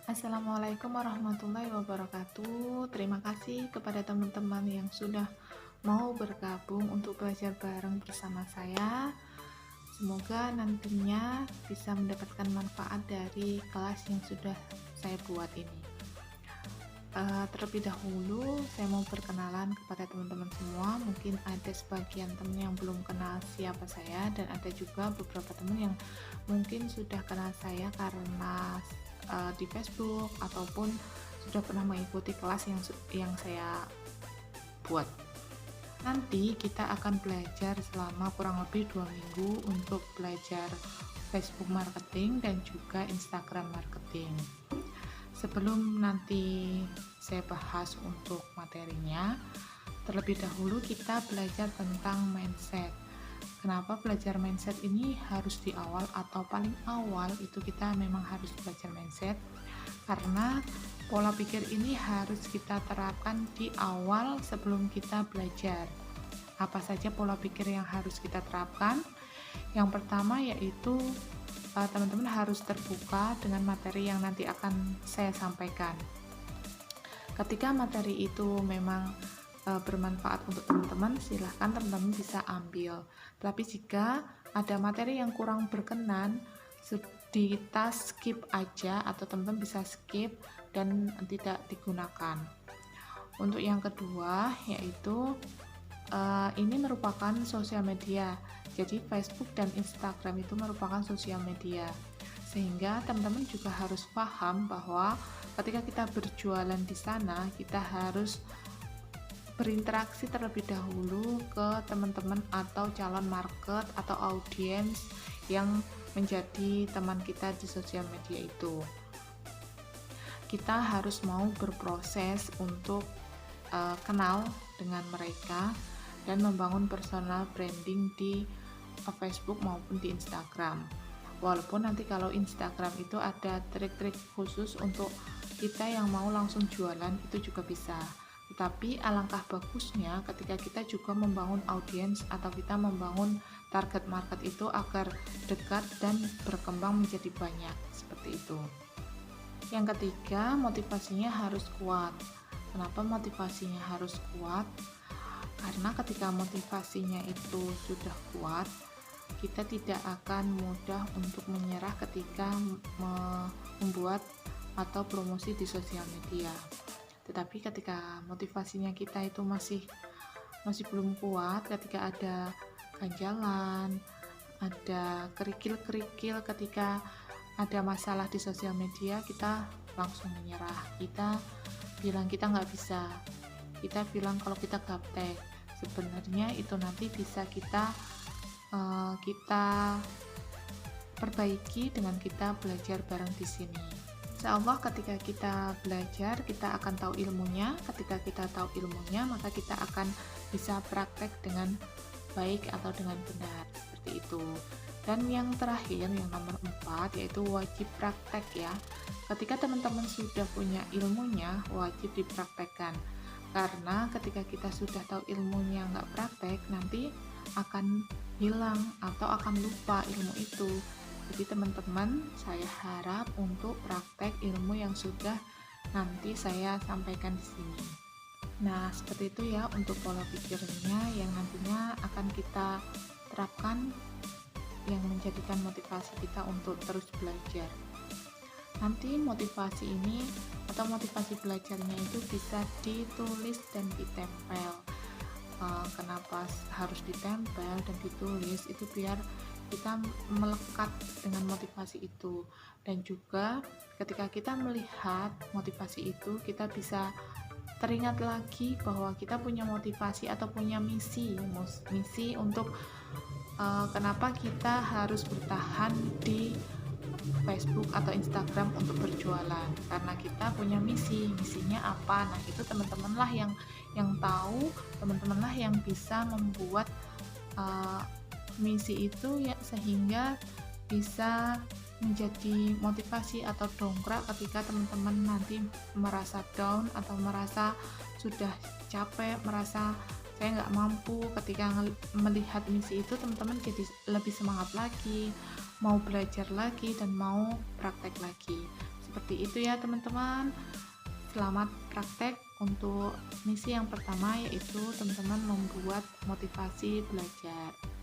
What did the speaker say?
Assalamualaikum warahmatullahi wabarakatuh. Terima kasih kepada teman-teman yang sudah mau bergabung untuk belajar bareng bersama saya. Semoga nantinya bisa mendapatkan manfaat dari kelas yang sudah saya buat ini. Terlebih dahulu, saya mau perkenalan kepada teman-teman semua. Mungkin ada sebagian teman yang belum kenal siapa saya, dan ada juga beberapa teman yang mungkin sudah kenal saya karena di Facebook ataupun sudah pernah mengikuti kelas yang saya buat. Nanti kita akan belajar selama kurang lebih 2 minggu untuk belajar Facebook marketing dan juga Instagram marketing. Sebelum nanti saya bahas untuk materinya, terlebih dahulu kita belajar tentang mindset. Kenapa belajar mindset ini harus di awal atau paling awal itu kita memang harus belajar mindset? Karena pola pikir ini harus kita terapkan di awal sebelum kita belajar. Apa saja pola pikir yang harus kita terapkan? Yang pertama yaitu teman-teman harus terbuka dengan materi yang nanti akan saya sampaikan. Ketika materi itu memang bermanfaat untuk teman-teman, silahkan teman-teman bisa ambil. Tapi jika ada materi yang kurang berkenan, kita skip aja atau teman-teman bisa skip dan tidak digunakan. Untuk yang kedua yaitu ini merupakan sosial media. Jadi Facebook dan Instagram itu merupakan sosial media. Sehingga teman-teman juga harus paham bahwa ketika kita berjualan di sana, kita harus berinteraksi terlebih dahulu ke teman-teman atau calon market atau audiens yang menjadi teman kita di sosial media itu. Kita harus mau berproses untuk kenal dengan mereka dan membangun personal branding di Facebook maupun di Instagram. Walaupun nanti kalau Instagram itu ada trik-trik khusus untuk kita yang mau langsung jualan, itu juga bisa. Tetapi alangkah bagusnya ketika kita juga membangun audiens atau kita membangun target market itu agar dekat dan berkembang menjadi banyak, seperti itu. Yang ketiga, motivasinya harus kuat. Kenapa motivasinya harus kuat? Karena ketika motivasinya itu sudah kuat, kita tidak akan mudah untuk menyerah ketika membuat atau promosi di sosial media. Tetapi ketika motivasinya kita itu masih belum kuat, ketika ada ganjalan, ada kerikil-kerikil, ketika ada masalah di sosial media, kita langsung menyerah. Kita bilang kita nggak bisa, kita bilang kalau kita gaptek. Sebenarnya itu nanti bisa kita perbaiki dengan kita belajar bareng di sini. Insya Allah ketika kita belajar, kita akan tahu ilmunya. Ketika kita tahu ilmunya, maka kita akan bisa praktek dengan baik atau dengan benar, seperti itu. Dan yang terakhir, yang nomor 4, yaitu wajib praktek ya. Ketika teman-teman sudah punya ilmunya, wajib dipraktekkan. Karena ketika kita sudah tahu ilmunya nggak praktek, nanti akan hilang atau akan lupa ilmu itu. Jadi teman-teman, saya harap untuk praktek ilmu yang sudah nanti saya sampaikan di sini. Nah, seperti itu ya untuk pola pikirnya yang nantinya akan kita terapkan yang menjadikan motivasi kita untuk terus belajar. Nanti motivasi ini atau motivasi belajarnya itu bisa ditulis dan ditempel. Kenapa harus ditempel dan ditulis? Itu biar kita melekat dengan motivasi itu, dan juga ketika kita melihat motivasi itu, kita bisa teringat lagi bahwa kita punya motivasi atau punya misi untuk kenapa kita harus bertahan di Facebook atau Instagram untuk berjualan, karena kita punya misinya apa. Nah, itu teman-teman lah yang tahu, teman-teman lah yang bisa membuat misi itu ya, sehingga bisa menjadi motivasi atau dongkrak ketika teman-teman nanti merasa down atau merasa sudah capek, merasa saya nggak mampu. Ketika melihat misi itu, teman-teman jadi lebih semangat lagi, mau belajar lagi dan mau praktek lagi, Seperti itu ya teman-teman. Selamat praktek untuk misi yang pertama, yaitu teman-teman membuat motivasi belajar.